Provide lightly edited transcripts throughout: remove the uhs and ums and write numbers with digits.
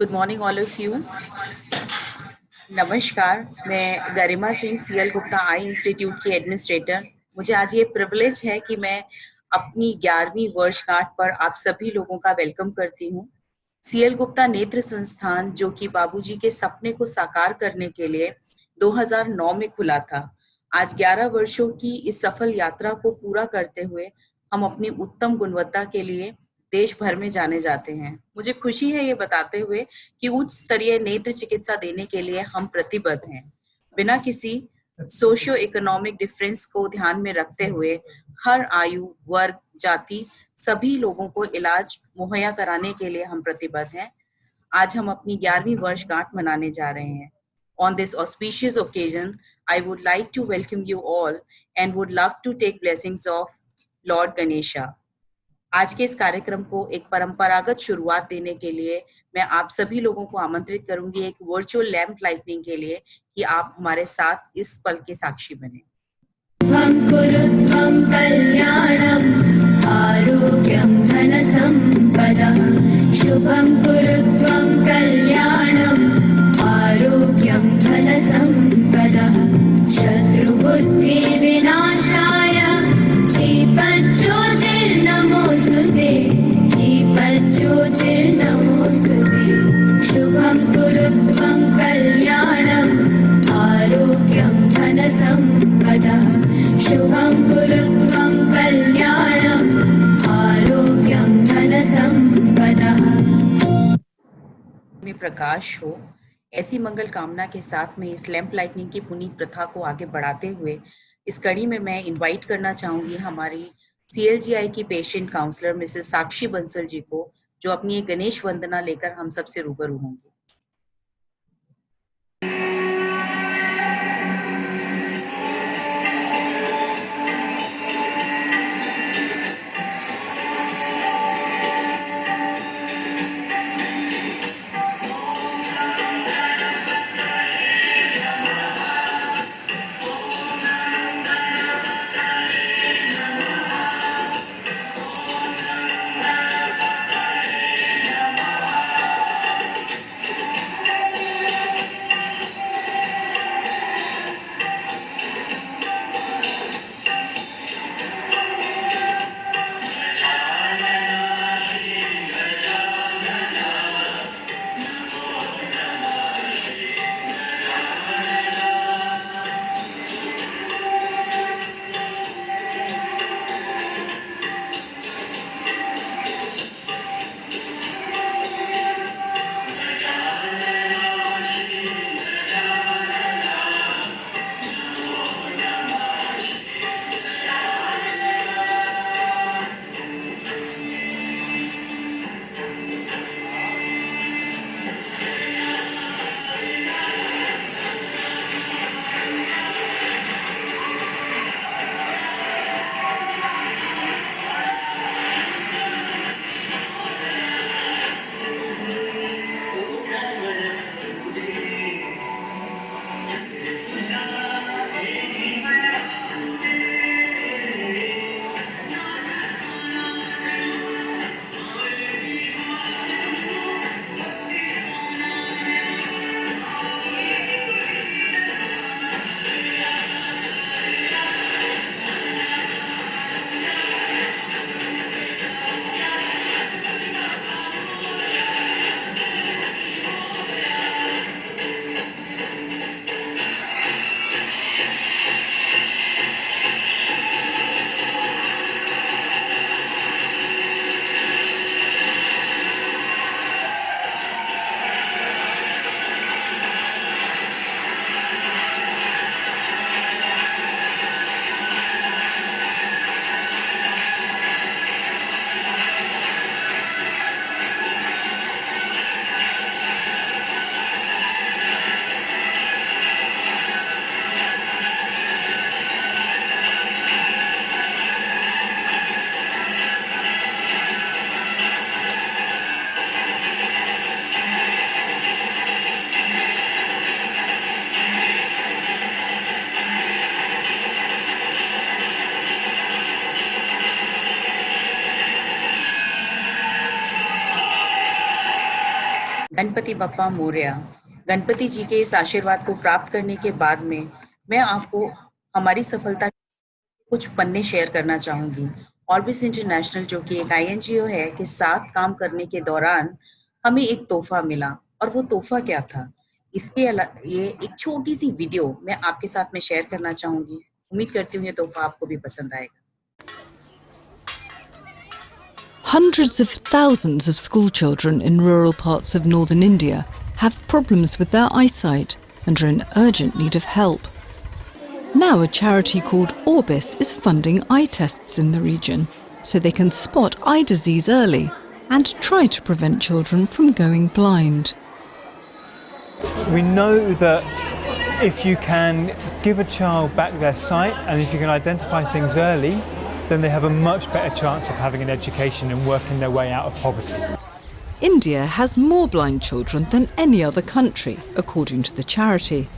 Good morning all of you. नमस्कार, मैं Garima Singh CL Gupta आई institute की एडमिनिस्ट्रेटर। मुझे आज ये प्रिविलेज है कि मैं अपनी 11वीं वर्षगांठ पर आप सभी लोगों का वेलकम करती हूँ। सीएल गुप्ता नेत्र संस्थान, जो कि बाबूजी के सपने को साकार करने के लिए 2009 में खुला था, आज 11 वर्षों की इस सफल यात्रा को पूरा करते हुए हम अपनी उत्तम गुणवत्ता के लिए देश भर में जाने जाते हैं। मुझे खुशी है ये बताते हुए कि उच्च स्तरीय नेत्र चिकित्सा देने के लिए हम प्रतिबद्ध हैं, बिना किसी सोशियो इकोनॉमिक डिफरेंस को ध्यान में रखते हुए हर आयु, वर्ग, जाति सभी लोगों को इलाज मुहैया कराने के लिए हम प्रतिबद्ध हैं। आज हम अपनी 11वीं वर्षगांठ मनाने जा रहे हैं। On this auspicious occasion, I would like to welcome you all and would love to take blessings of Lord Ganesha. आज के इस कार्यक्रम को एक परंपरागत शुरुआत देने के लिए मैं आप सभी लोगों को आमंत्रित करूंगी एक वर्चुअल लैंप लाइटनिंग के लिए कि आप हमारे साथ इस पल के साक्षी बने। शुभं कुरुत्वं कल्याणम् आरोग्यं धनसम्पदः। शुभं कुरुत्वं कल्याणम् आरोग्यं धनसम्पदः। शत्रुबुद्धिविनाशाय दीपज्योतिर्नमोऽस्तुते। दीपज्योतिर्नमोऽस्तुते। शुभं कुरुत्वं कल्याणम् आरोग्यं धनसम्पदः। शुभं कुरुत्वं कल्याणम् आरोग्यं धनसम्पदः। में प्रकाश हो, ऐसी मंगल कामना के साथ में इस लैंप लाइटनिंग की पुनीत प्रथा को आगे बढ़ाते हुए इस कड़ी में मैं इनवाइट करना चाहूंगी हमारी सीएलजीआई की पेशेंट काउंसलर मिसेस साक्षी बंसल जी को, जो अपनी एक गणेश वंदना लेकर हम सबसे रूबरू होंगी। गणपति बप्पा मोरया। गणपति जी के इस आशीर्वाद को प्राप्त करने के बाद में मैं आपको हमारी सफलता के कुछ पन्ने शेयर करना चाहूंगी। ऑर्बिस इंटरनेशनल जो कि एक आईएनजीओ है के साथ काम करने के दौरान हमें एक तोहफा मिला, और वो तोहफा क्या था, इसके अलावा ये एक छोटी सी वीडियो मैं आपके साथ में शेयर करना चाहूंगी। उम्मीद करती हूँ ये तोहफा आपको भी पसंद आएगा। Hundreds of thousands of school children in rural parts of northern India have problems with their eyesight and are in urgent need of help. Now a charity called Orbis is funding eye tests in the region so they can spot eye disease early and try to prevent children from going blind. We know that if you can give a child back their sight and if you can identify things early, then they have a much better chance of having an education and working their way out of poverty. India has more blind children than any other country, according to the charity.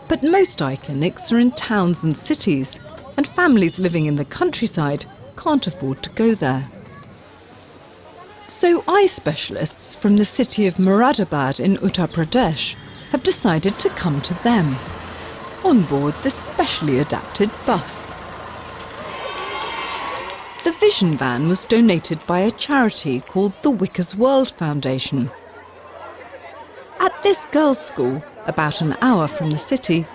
But most eye clinics are in towns and cities, and families living in the countryside can't afford to go there. So eye specialists from the city of Moradabad in Uttar Pradesh have decided to come to them on board this specially adapted bus. The Vision van was donated by a charity called the Wickers World Foundation. At this girls' school, about an hour from the city,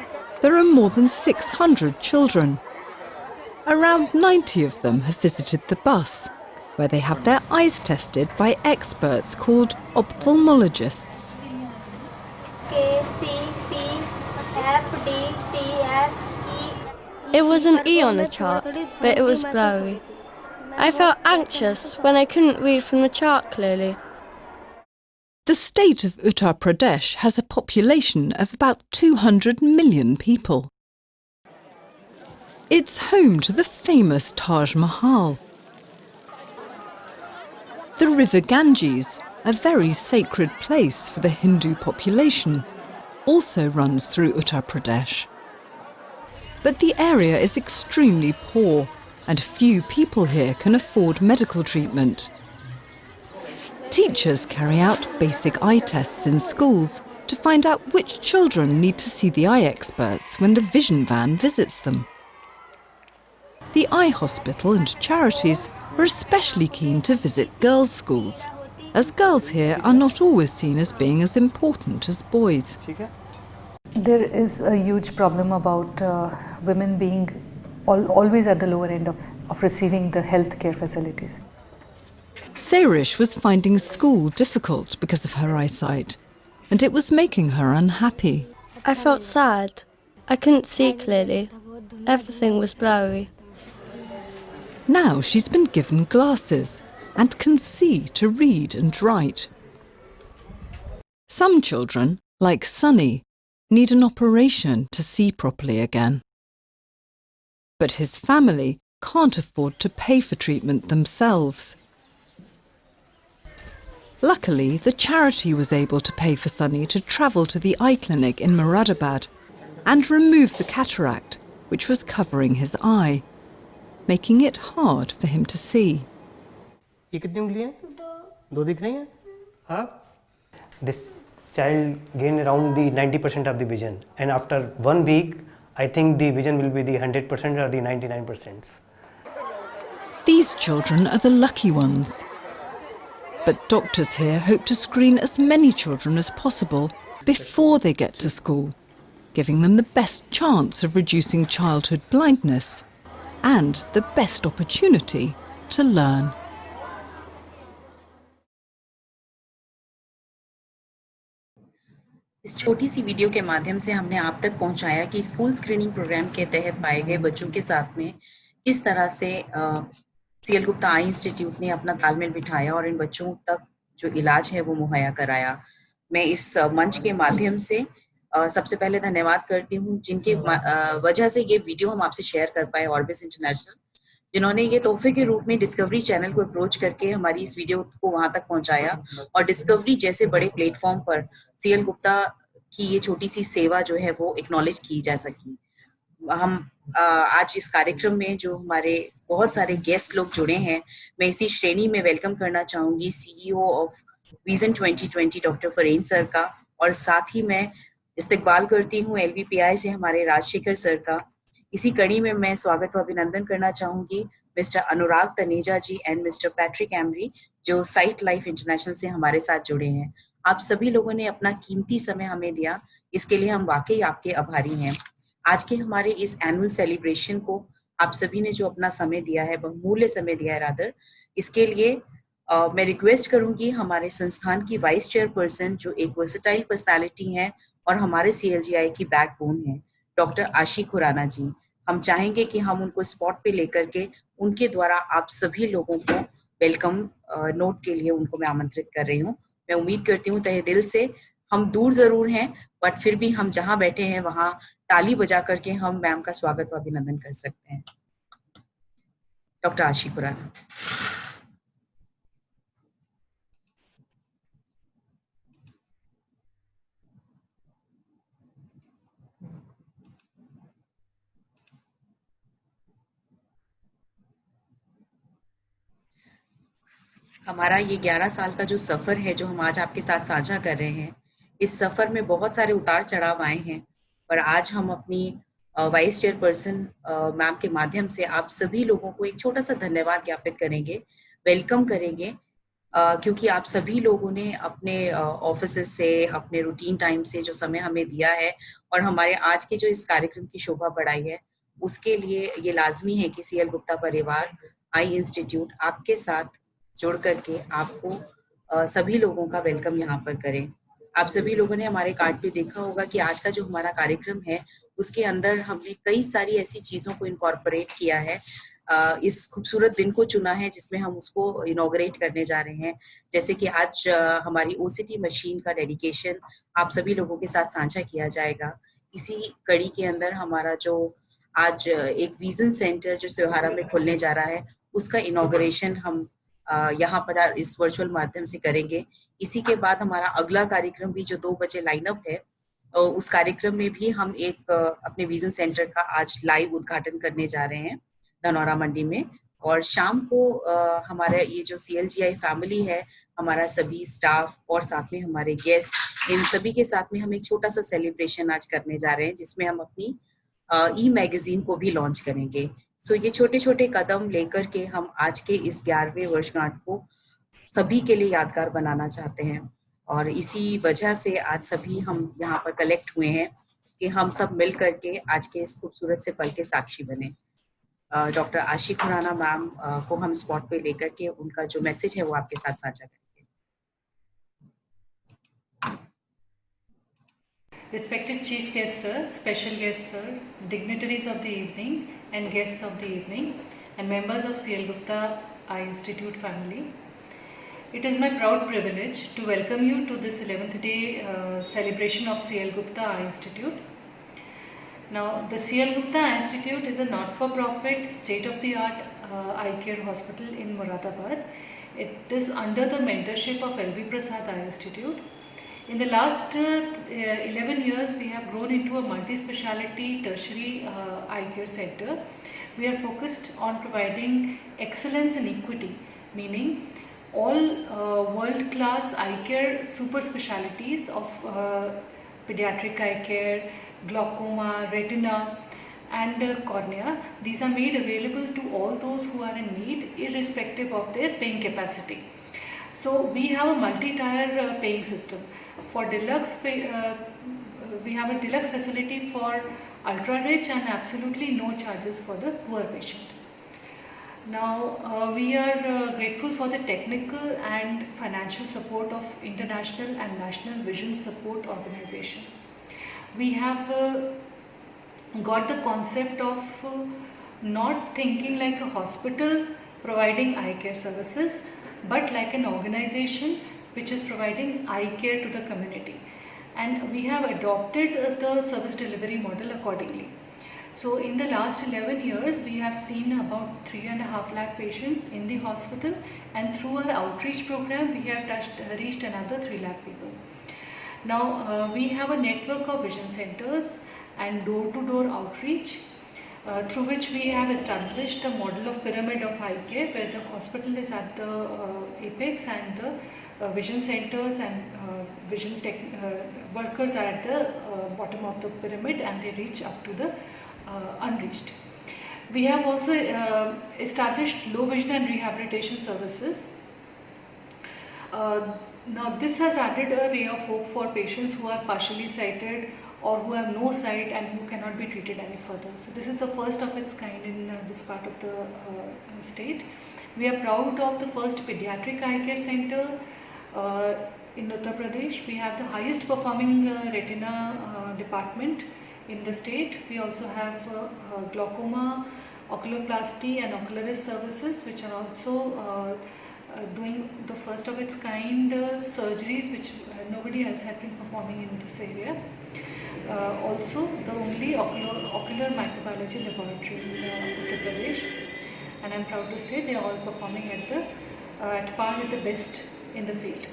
there are more than 600 children. Around 90 of them have visited the bus, where they have their eyes tested by experts called ophthalmologists. K, C, P, F, D, T, S, E. It was an E on the chart, but it was blurry. I felt anxious when I couldn't read from the chart clearly. The state of Uttar Pradesh has a population of about 200 million people. It's home to the famous Taj Mahal. The river Ganges, a very sacred place for the Hindu population, also runs through Uttar Pradesh. But the area is extremely poor, and few people here can afford medical treatment. Teachers carry out basic eye tests in schools to find out which children need to see the eye experts when the Vision van visits them. The eye hospital and charities are especially keen to visit girls' schools, as girls here are not always seen as being as important as boys. There is a huge problem about women being always at the lower end of receiving the healthcare facilities. Sarish was finding school difficult because of her eyesight, and it was making her unhappy. I felt sad. I couldn't see clearly. Everything was blurry. Now she's been given glasses and can see to read and write. Some children, like Sunny, need an operation to see properly again. But his family can't afford to pay for treatment themselves. Luckily, the charity was able to pay for Sunny to travel to the eye clinic in Moradabad and remove the cataract, which was covering his eye, making it hard for him to see. ये कितनी उंगली हैं? दो दिख रही हैं? हाँ? This child gained around the 90% of the vision, and after 1 week, I think the vision will be the 100% or the 99%. These children are the lucky ones. But doctors here hope to screen as many children as possible before they get to school, giving them the best chance of reducing childhood blindness and the best opportunity to learn. इस छोटी सी video के माध्यम से हमने आप तक पहुंचाया कि स्कूल स्क्रीनिंग प्रोग्राम के तहत पाए गए बच्चों के साथ में किस तरह से सीएल गुप्ता आई इंस्टीट्यूट ने अपना तालमेल बिठाया और इन बच्चों तक जो इलाज है वो मुहैया कराया। मैं इस मंच के माध्यम से सबसे पहले धन्यवाद करती हूँ जिनके वजह से ये वीडियो हम आपसे शेयर कर पाए, ऑर्बिस इंटरनेशनल, जिन्होंने ये तोहफे के रूप में डिस्कवरी चैनल को अप्रोच करके हमारी इस वीडियो को वहां तक पहुंचाया और डिस्कवरी जैसे बड़े प्लेटफॉर्म पर सीएल गुप्ता की ये छोटी सी सेवा जो है वो एक्नॉलेज की जा सकी। हम आज इस कार्यक्रम में जो हमारे बहुत सारे गेस्ट लोग जुड़े हैं, मैं इसी श्रेणी में वेलकम करना चाहूंगी CEO of vision 2020 doctor Farheen sir का, और साथ ही मैं इस्तकबाल करती हूँ LVPI से हमारे राजशेखर सर का। इसी कड़ी में मैं स्वागत व अभिनंदन करना चाहूँगी mister Anurag Taneja ji and mister Patrick Emery, जो साइट लाइफ इंटरनेशनल से हमारे साथ जुड़े हैं। आप सभी लोगों ने अपना कीमती समय हमें दिया, इसके लिए हम वाकई आपके आभारी हैं। आज के हमारे इस एनुअल सेलिब्रेशन को आप सभी ने जो अपना समय दिया है, बहुमूल्य समय दिया है रादर, इसके लिए मैं रिक्वेस्ट करूंगी हमारे संस्थान की वाइस चेयरपर्सन, जो एक वर्सेटाइल पर्सनालिटी हैं और हमारे CLGI की बैकबोन है, डॉक्टर आशी खुराना जी। हम चाहेंगे कि हम उनको स्पॉट पे लेकर के उनके द्वारा आप सभी लोगों को वेलकम नोट के लिए उनको मैं आमंत्रित कर रही हूँ। मैं उम्मीद करती हूँ तहे दिल से, हम दूर जरूर हैं बट फिर भी हम जहाँ बैठे हैं वहाँ ताली बजा करके हम मैम का स्वागत व अभिनंदन कर सकते हैं। डॉक्टर आशी खुराना। हमारा ये 11 साल का जो सफ़र है, जो हम आज आपके साथ साझा कर रहे हैं, इस सफ़र में बहुत सारे उतार चढ़ाव आए हैं, पर आज हम अपनी वाइस चेयरपर्सन मैम के माध्यम से आप सभी लोगों को एक छोटा सा धन्यवाद ज्ञापित करेंगे, वेलकम करेंगे, क्योंकि आप सभी लोगों ने अपने ऑफिसेस से, अपने रूटीन टाइम से जो समय हमें दिया है और हमारे आज के जो इस कार्यक्रम की शोभा बढ़ाई है, उसके लिए ये लाजमी है कि CL गुप्ता परिवार आई इंस्टीट्यूट आपके साथ जुड़ करके आपको सभी लोगों का वेलकम यहाँ पर करें। आप सभी लोगों ने हमारे कार्ड पे देखा होगा कि आज का जो हमारा कार्यक्रम है, उसके अंदर हमने कई सारी ऐसी चीज़ों को इनकॉर्पोरेट किया है, इस खूबसूरत दिन को चुना है जिसमें हम उसको इनॉग्रेट करने जा रहे हैं। जैसे कि आज हमारी OCT मशीन का डेडिकेशन आप सभी लोगों के साथ साझा किया जाएगा। इसी कड़ी के अंदर हमारा जो आज एक विजन सेंटर जो सिहारा में खुलने जा रहा है, उसका इनॉग्रेशन हम यहाँ पर इस वर्चुअल माध्यम से करेंगे। इसी के बाद हमारा अगला कार्यक्रम भी जो 2 बजे लाइनअप है, उस कार्यक्रम में भी हम एक अपने विजन सेंटर का आज लाइव उद्घाटन करने जा रहे हैं धनौरा मंडी में। और शाम को हमारा ये जो CLGI फैमिली है, हमारा सभी स्टाफ और साथ में हमारे गेस्ट, इन सभी के साथ में हम एक छोटा सा सेलिब्रेशन आज करने जा रहे हैं, जिसमें हम अपनी मैगजीन को भी लॉन्च करेंगे। सो ये छोटे छोटे कदम लेकर के हम आज के इस 11वें वर्षगांठ को सभी के लिए यादगार बनाना चाहते हैं, और इसी वजह से आज सभी हम यहाँ पर कलेक्ट हुए हैं कि हम सब मिल करके आज के इस खूबसूरत से पल के साक्षी बने। डॉक्टर आशी खुराना मैम को हम स्पॉट पे लेकर के उनका जो मैसेज है वो आपके साथ साझा करेंगे। Respected Chief Guest Sir, Special Guest Sir, dignitaries of the evening and guests of the evening, and members of CL Gupta Eye Institute family, it is my proud privilege to welcome you to this 11th day celebration of CL Gupta Eye Institute. Now, the CL Gupta Eye Institute is a not-for-profit, state-of-the-art eye care hospital in Moradabad. It is under the mentorship of LV Prasad Eye Institute. In the last 11 years, we have grown into a multi-speciality tertiary eye care center. We are focused on providing excellence and equity, meaning all world-class eye care super specialities of pediatric eye care, glaucoma, retina and cornea. These are made available to all those who are in need, irrespective of their paying capacity. So we have a multi-tier paying system. For deluxe, we have a deluxe facility for ultra-rich and absolutely no charges for the poor patient. Now, we are grateful for the technical and financial support of international and national vision support organization. We have got the concept of not thinking like a hospital providing eye care services, but like an organization which is providing eye care to the community, and we have adopted the service delivery model accordingly. So in the last 11 years, we have seen about 3.5 lakh patients in the hospital, and through our outreach program, we have reached another 3 lakh people. Now, we have a network of vision centers and door-to-door outreach, through which we have established a model of pyramid of eye care, where the hospital is at the apex and the vision centers and workers are at the bottom of the pyramid, and they reach up to the unreached. We have also established low vision and rehabilitation services. Now this has added a ray of hope for patients who are partially sighted or who have no sight and who cannot be treated any further. So this is the first of its kind in this part of the state. We are proud of the first pediatric eye care center in Uttar Pradesh. We have the highest performing retina department in the state. We also have glaucoma, oculoplasty and ocularist services, which are also doing the first of its kind surgeries which nobody else had been performing in this area. Also the only ocular microbiology laboratory in Uttar Pradesh, and I'm proud to say they are all performing at par with the best in the field.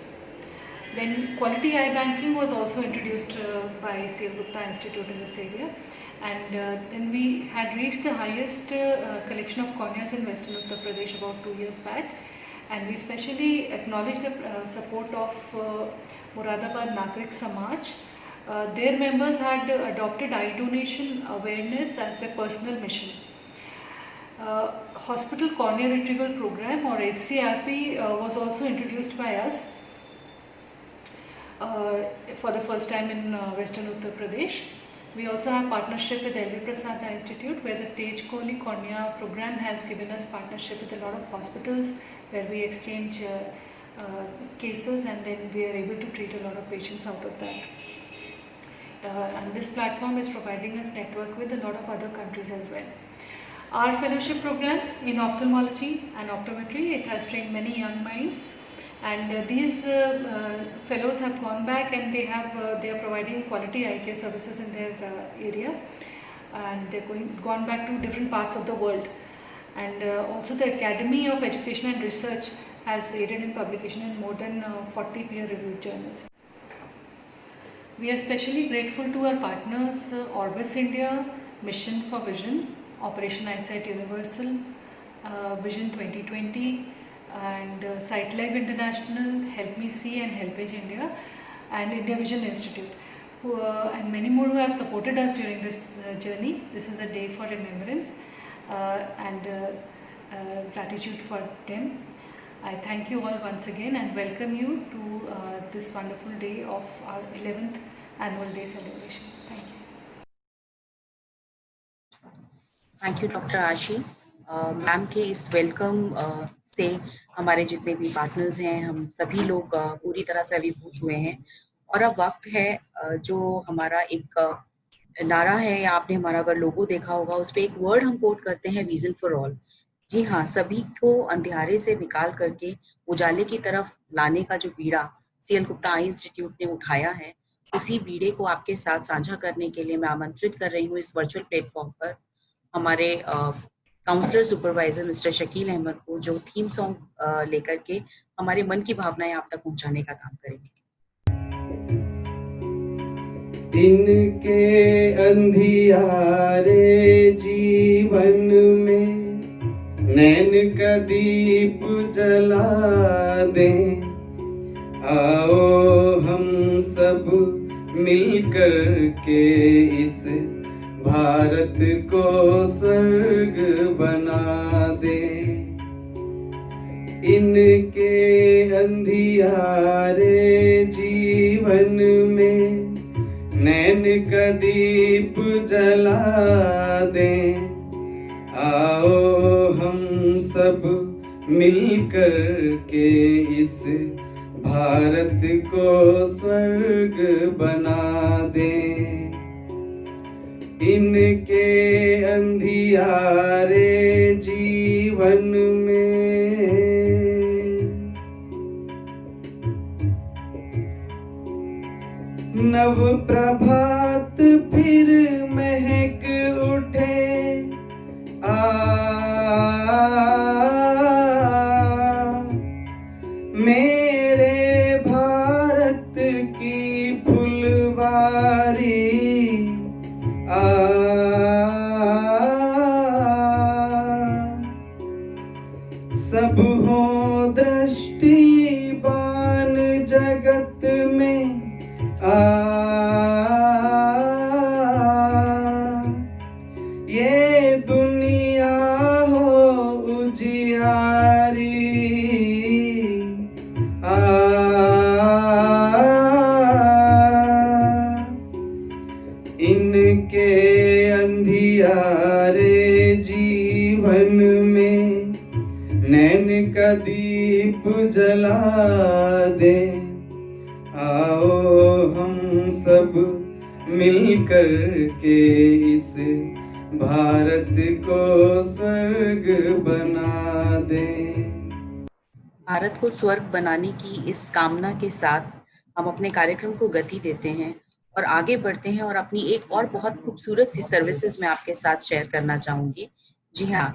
Then quality eye banking was also introduced by C.L. Gupta Institute in this area, and then we had reached the highest collection of corneas in Western Uttar Pradesh about 2 years back, and we specially acknowledge the support of Moradabad Nagrik Samaj. Their members had adopted eye donation awareness as their personal mission. Hospital Cornea Retrieval Program, or HCRP, was also introduced by us for the first time in Western Uttar Pradesh. We also have partnership with L.V. Prasad Eye Institute, where the Tej Kohli Cornea program has given us partnership with a lot of hospitals where we exchange cases, and then we are able to treat a lot of patients out of that. And this platform is providing us network with a lot of other countries as well. Our fellowship program in ophthalmology and optometry, it has trained many young minds, and these fellows have gone back and they are providing quality eye care services in their area, and they're gone back to different parts of the world. And also the Academy of Education and Research has aided in publication in more than 40 peer-reviewed journals. We are especially grateful to our partners Orbis India, Mission for Vision, Operation Eyesight Universal, Vision 2020, and SightLab International, Help Me See and HelpAge India, and India Vision Institute, and many more who have supported us during this journey. This is a day for remembrance and gratitude for them. I thank you all once again and welcome you to this wonderful day of our 11th annual day celebration. Thank you. Thank you doctor आशी ma'am के इस welcome से हमारे जितने भी partners हैं हम सभी लोग पूरी तरह से अभिभूत हुए हैं, और अब वक्त है जो हमारा एक नारा है, या आपने हमारा अगर लोगो देखा होगा उस पर एक वर्ड हम कोट करते हैं, विजन फॉर ऑल। जी हाँ, सभी को अंधेरे से निकाल करके उजाले की तरफ लाने का जो बीड़ा सीएल गुप्ता आई इंस्टीट्यूट ने उठाया है, उसी बीड़े को आपके साथ साझा करने के लिए मैं आमंत्रित कर रही हूँ इस वर्चुअल प्लेटफॉर्म पर हमारे counsellor supervisor mister Shakeel Ahmed को, जो थीम सॉन्ग लेकर के हमारे मन की भावनाएं आप तक पहुंचाने का काम करेंगे। इनके अंधियारे जीवन में नैन का दीप जला दें, आओ हम सब मिलकर के इस भारत को स्वर्ग बना दे। इनके अंधियारे जीवन में नैन का दीप जला दे, आओ हम सब मिलकर के इस भारत को स्वर्ग बना दे। इनके अंधियारे जीवन में नव प्रभात फिर महक उठे, मेरे भारत की फुलवारी सब हो दृष्टिबान में ये दुनिया हो उजियारी इनके अंधियारे जीवन में नैन का दीप जला दे। आओ हम सब मिलकर के इस भारत को स्वर्ग बना दे। भारत को स्वर्ग बनाने की इस कामना के साथ हम अपने कार्यक्रम को गति देते हैं और आगे बढ़ते हैं और अपनी एक और बहुत खूबसूरत सी सर्विसेज मैं आपके साथ शेयर करना चाहूंगी। जी हाँ,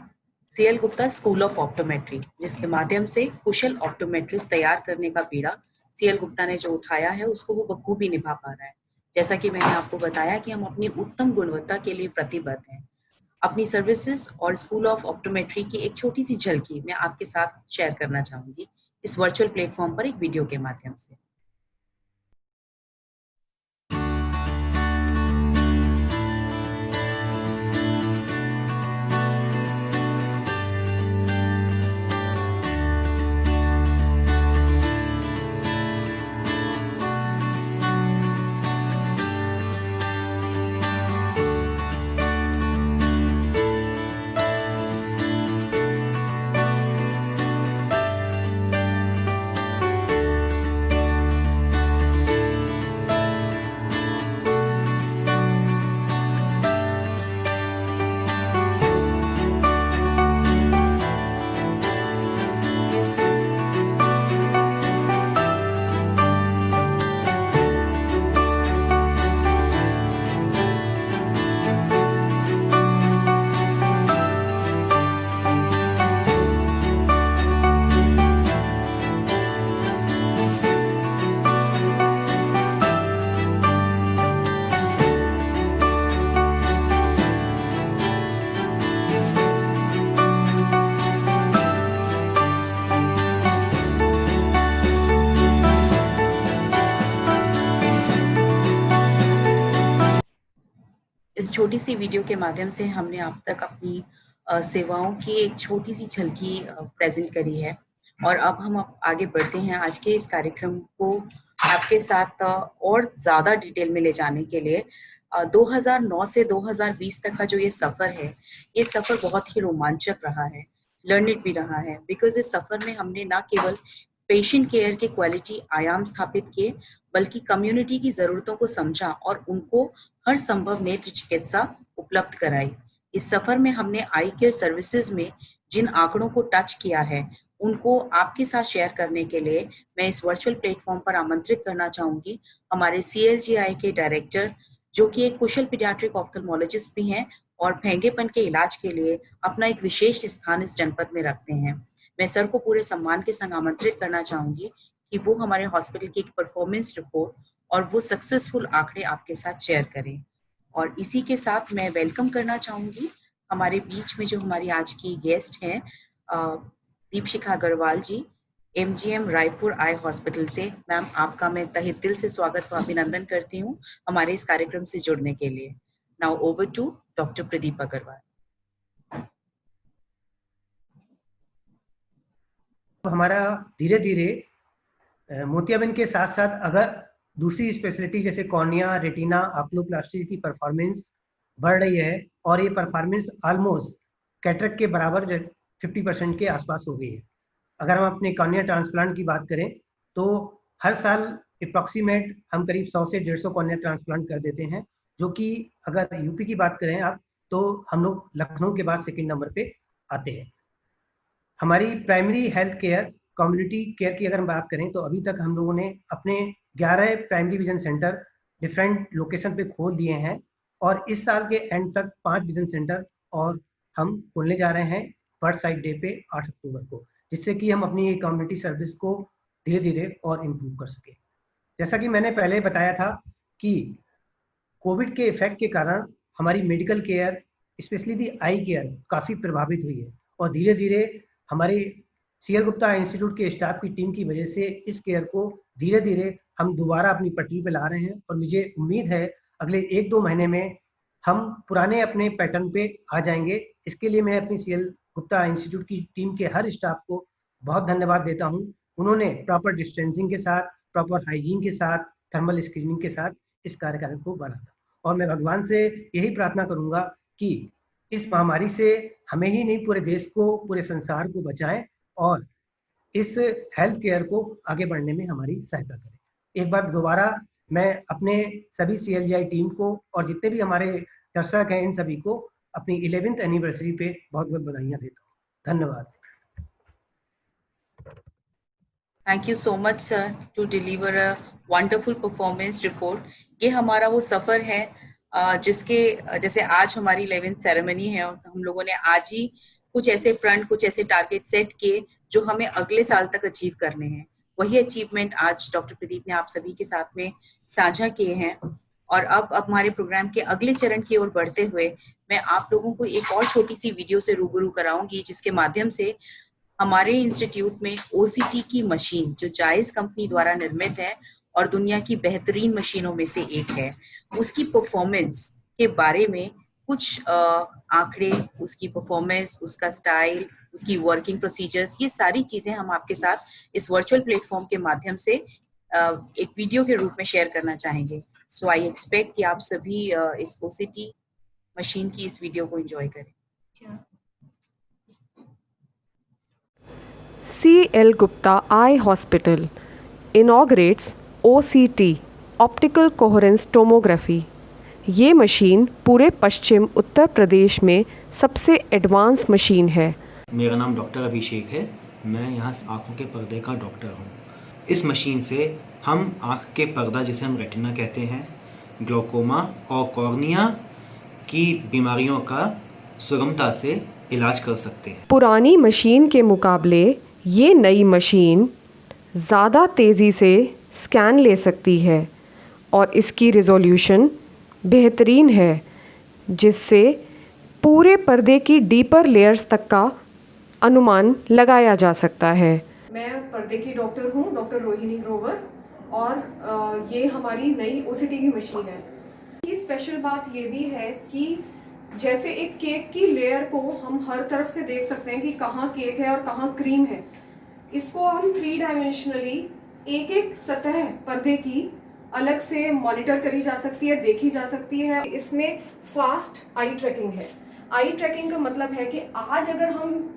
CL Gupta school of optometry, जिसके माध्यम से कुशल ऑप्टोमेट्रिस्ट तैयार करने का बीड़ा सीएल गुप्ता ने जो उठाया है उसको वो बखूबी निभा पा रहा है। जैसा कि मैंने आपको बताया कि हम अपनी उत्तम गुणवत्ता के लिए प्रतिबद्ध हैं। अपनी सर्विसेज और स्कूल ऑफ ऑप्टोमेट्री की एक छोटी सी झलकी मैं आपके साथ शेयर करना चाहूंगी इस वर्चुअल प्लेटफॉर्म पर एक वीडियो के माध्यम से। इस छोटी सी वीडियो के माध्यम से हमने आप तक अपनी सेवाओं की एक छोटी सी झलकी प्रेजेंट करी है और अब हम आगे बढ़ते हैं आज के इस कार्यक्रम को आपके साथ और ज़्यादा डिटेल में ले जाने के लिए। 2009 से 2020 तक का जो ये सफ़र है, ये सफ़र बहुत ही रोमांचक रहा है, लर्निंग भी रहा है, बिकॉज इस सफ़र में हमने ना केवल पेशेंट केयर के क्वालिटी आयाम स्थापित किए बल्कि कम्युनिटी की ज़रूरतों को समझा और उनको हर संभव नेत्र चिकित्सा उपलब्ध कराई। इस सफ़र में हमने आई केयर सर्विसेज में जिन आंकड़ों को टच किया है उनको आपके साथ शेयर करने के लिए मैं इस वर्चुअल प्लेटफॉर्म पर आमंत्रित करना चाहूँगी हमारे CLGI के डायरेक्टर, जो कि एक कुशल पीडियाट्रिक ऑप्थेल्मोलॉजिस्ट भी हैं और फेंगेपन के इलाज के लिए अपना एक विशेष स्थान इस जनपद में रखते हैं। मैं सर को पूरे सम्मान के संग आमंत्रित करना चाहूँगी कि वो हमारे हॉस्पिटल की एक परफॉर्मेंस रिपोर्ट और वो सक्सेसफुल आंकड़े आपके साथ शेयर करें। और इसी के साथ मैं वेलकम करना चाहूँगी हमारे बीच में जो हमारी आज की गेस्ट हैं दीपशिखा अग्रवाल जी, MGM रायपुर आई हॉस्पिटल से। मैम, आपका मैं तहे दिल से स्वागत व अभिनंदन करती हूँ हमारे इस कार्यक्रम से जुड़ने के लिए। Now over to doctor Pradeep Agarwal. हमारा धीरे धीरे मोतियाबिंद के साथ साथ अगर दूसरी स्पेशलिटी जैसे कॉर्निया, रेटिना, ऑक्यूलोप्लास्टी की परफॉर्मेंस बढ़ रही है और ये परफॉर्मेंस ऑलमोस्ट कैटरेक्ट के बराबर 50% के आसपास हो गई है। अगर हम अपने कॉर्निया ट्रांसप्लांट की बात करें तो हर साल अप्रॉक्सीमेट हम करीब 100 से 150 कॉर्निया ट्रांसप्लांट कर देते हैं, जो कि अगर यूपी की बात करें आप तो हम लोग लखनऊ के बाद सेकंड नंबर पे आते हैं। हमारी primary health care, community care की अगर हम बात करें तो अभी तक हम लोगों ने अपने 11 primary vision centre different location पे खोल दिए हैं और इस साल के एंड तक 5 विजन सेंटर और हम खोलने जा रहे हैं बर्ड साइड डे पे 8 अक्टूबर को, जिससे कि हम अपनी कम्युनिटी सर्विस को धीरे धीरे और इम्प्रूव कर सके। जैसा कि मैंने पहले बताया था कि कोविड के इफेक्ट के कारण हमारी medical care, specially the I care काफ़ी प्रभावित हुई है और धीरे धीरे हमारी सीएल गुप्ता इंस्टीट्यूट के स्टाफ की टीम की वजह से इस केयर को धीरे धीरे हम दोबारा अपनी पटरी पे ला रहे हैं और मुझे उम्मीद है अगले 1-2 महीने में हम पुराने अपने पैटर्न पे आ जाएंगे। इसके लिए मैं अपनी सीएल गुप्ता इंस्टीट्यूट की टीम के हर स्टाफ को बहुत धन्यवाद देता हूं। उन्होंने प्रॉपर डिस्टेंसिंग के साथ, प्रॉपर हाइजीन के साथ, थर्मल स्क्रीनिंग के साथ इस कार्यक्रम को बढ़ाया और मैं भगवान से यही प्रार्थना करूंगा कि इस महामारी से हमें ही नहीं पूरे देश को, पूरे संसार को बचाएं और इस हेल्थ केयर को आगे बढ़ने में हमारी सहायता करें। एक बार दोबारा मैं अपने सभी CLGI टीम को और जितने भी हमारे दर्शक हैं इन सभी को अपनी 11th एनिवर्सरी पे बहुत बहुत बधाइयाँ देता हूँ। धन्यवाद। Thank you so much sir to deliver a wonderful performance report. ये हमारा वो सफ़र है जिसके जैसे आज हमारी 11th सेरेमनी है और हम लोगों ने आज ही कुछ ऐसे फ्रंट, कुछ ऐसे टारगेट सेट किए जो हमें अगले साल तक अचीव करने हैं। वही अचीवमेंट आज डॉक्टर प्रदीप ने आप सभी के साथ में साझा किए हैं। और अब हमारे प्रोग्राम के अगले चरण की ओर बढ़ते हुए मैं आप लोगों को एक और छोटी सी वीडियो से रूबरू कराऊंगी जिसके माध्यम से हमारे इंस्टीट्यूट में OCT की मशीन जो जायज कंपनी द्वारा निर्मित है और दुनिया की बेहतरीन मशीनों में से एक है, उसकी परफॉर्मेंस के बारे में कुछ आंकड़े, उसकी परफॉर्मेंस, उसका स्टाइल, उसकी वर्किंग प्रोसीजर्स, ये सारी चीजें हम आपके साथ इस वर्चुअल प्लेटफॉर्म के माध्यम से एक वीडियो के रूप में शेयर करना चाहेंगे। सो आई एक्सपेक्ट कि आप सभी इस OCT मशीन की इस वीडियो को एंजॉय करें। CL Gupta Eye Hospital inaugurates OCT Optical Coherence Tomography। ये मशीन पूरे पश्चिम उत्तर प्रदेश में सबसे एडवांस मशीन है। मेरा नाम डॉक्टर अभिषेक है। मैं यहाँ आँखों के पर्दे का डॉक्टर हूँ। इस मशीन से हम आँख के पर्दा जिसे हम रेटिना कहते हैं, ग्लोकोमा और कॉर्निया की बीमारियों का सुगमता से इलाज कर सकते हैं। पुरानी मशीन के मुकाबले ये नई मशीन ज़्यादा तेज़ी से स्कैन ले सकती है और इसकी रिज़ोल्यूशन बेहतरीन है जिससे पूरे पर्दे की डीपर लेयर्स तक का अनुमान लगाया जा सकता है। मैं पर्दे की डॉक्टर हूँ, डॉक्टर रोहिणी ग्रोवर, और ये हमारी नई OCT की मशीन है। ये स्पेशल बात ये भी है कि जैसे एक केक की लेयर को हम हर तरफ से देख सकते हैं कि कहाँ केक है और कहाँ क्रीम है, इसको हम 3 डायमेंशनली एक एक सतह पर्दे की अलग से मॉनिटर करी जा सकती है, देखी जा सकती है। इसमें फास्ट आई ट्रैकिंग है। आई ट्रैकिंग का मतलब है कि आज अगर हम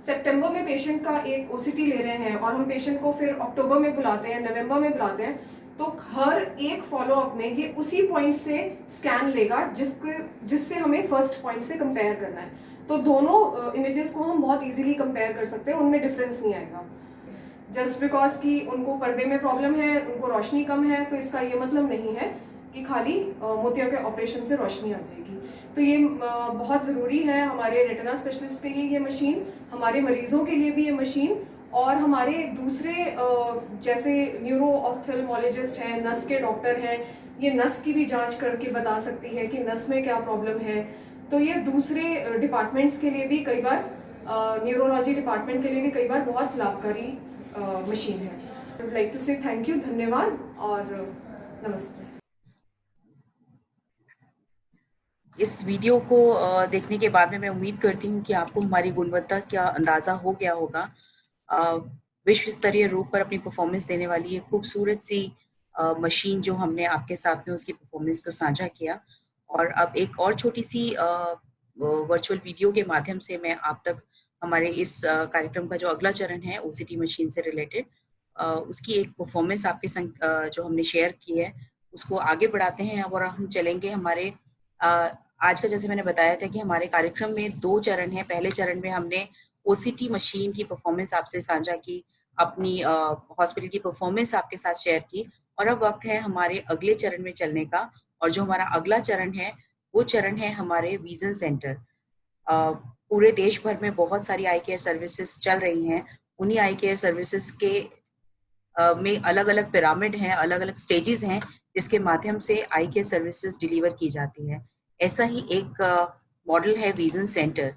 सितंबर में पेशेंट का एक OCT ले रहे हैं और हम पेशेंट को फिर अक्टूबर में बुलाते हैं, नवंबर में बुलाते हैं, तो हर एक फॉलोअप में ये उसी पॉइंट से स्कैन लेगा जिससे हमें फर्स्ट पॉइंट से कंपेयर करना है। तो दोनों इमेजेस को हम बहुत इजीली कंपेयर कर सकते हैं, उनमें डिफरेंस नहीं आएगा। जस्ट बिकॉज कि उनको पर्दे में प्रॉब्लम है, उनको रोशनी कम है, तो इसका ये मतलब नहीं है कि खाली मोतिया के ऑपरेशन से रोशनी आ जाएगी। तो ये बहुत ज़रूरी है हमारे रेटिना स्पेशलिस्ट के लिए ये मशीन, हमारे मरीज़ों के लिए भी ये मशीन, और हमारे दूसरे जैसे न्यूरो ऑफ्थेल्मोलॉजिस्ट हैं, नस के डॉक्टर हैं, ये नस की भी जांच करके बता सकती है कि नस में क्या प्रॉब्लम है। तो ये दूसरे डिपार्टमेंट्स के लिए भी कई बार, न्यूरोलॉजी डिपार्टमेंट के लिए भी कई बार बहुत लाभकारी मशीन है। आई वुड लाइक टू से थैंक यू, धन्यवाद और नमस्ते। इस वीडियो को देखने के बाद में मैं उम्मीद करती हूँ कि आपको हमारी गुणवत्ता का अंदाज़ा हो गया होगा। विश्व स्तरीय रूप पर अपनी परफॉर्मेंस देने वाली ये खूबसूरत सी मशीन जो हमने आपके साथ में उसकी परफॉर्मेंस को साझा किया, और अब एक और छोटी सी वर्चुअल वीडियो के माध्यम से मैं आप तक हमारे इस कार्यक्रम का जो अगला चरण है OCT मशीन से रिलेटेड उसकी एक परफॉर्मेंस आपके संग जो हमने शेयर की है उसको आगे बढ़ाते हैं। और हम चलेंगे हमारे आज का, जैसे मैंने बताया था कि हमारे कार्यक्रम में 2 चरण हैं। पहले चरण में हमने OCT मशीन की परफॉर्मेंस आपसे साझा की, अपनी हॉस्पिटल की परफॉर्मेंस आपके साथ शेयर की, और अब वक्त है हमारे अगले चरण में चलने का। और जो हमारा अगला चरण है वो चरण है हमारे विजन सेंटर। पूरे देश भर में बहुत सारी आई केयर सर्विसेज चल रही हैं। उन्हीं आई केयर सर्विसेज के में अलग अलग पिरामिड हैं, अलग अलग स्टेजेस हैं जिसके माध्यम से आई केयर सर्विसेज डिलीवर की जाती है। ऐसा ही एक मॉडल है विजन सेंटर।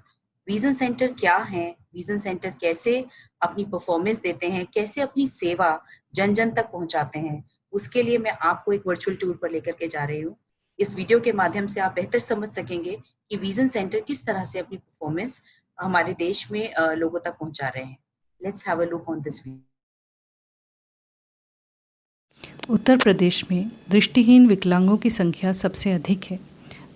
विजन सेंटर क्या है, विजन सेंटर कैसे अपनी परफॉर्मेंस देते हैं, कैसे अपनी सेवा जन जन तक पहुंचाते हैं, उसके लिए मैं आपको एक वर्चुअल टूर पर लेकर के जा रही हूँ। इस वीडियो के माध्यम से आप बेहतर समझ सकेंगे कि विजन सेंटर किस तरह से अपनी परफॉर्मेंस हमारे देश में लोगों तक पहुंचा रहे हैं। Let's have a look on this video. उत्तर प्रदेश में दृष्टिहीन विकलांगों की संख्या सबसे अधिक है।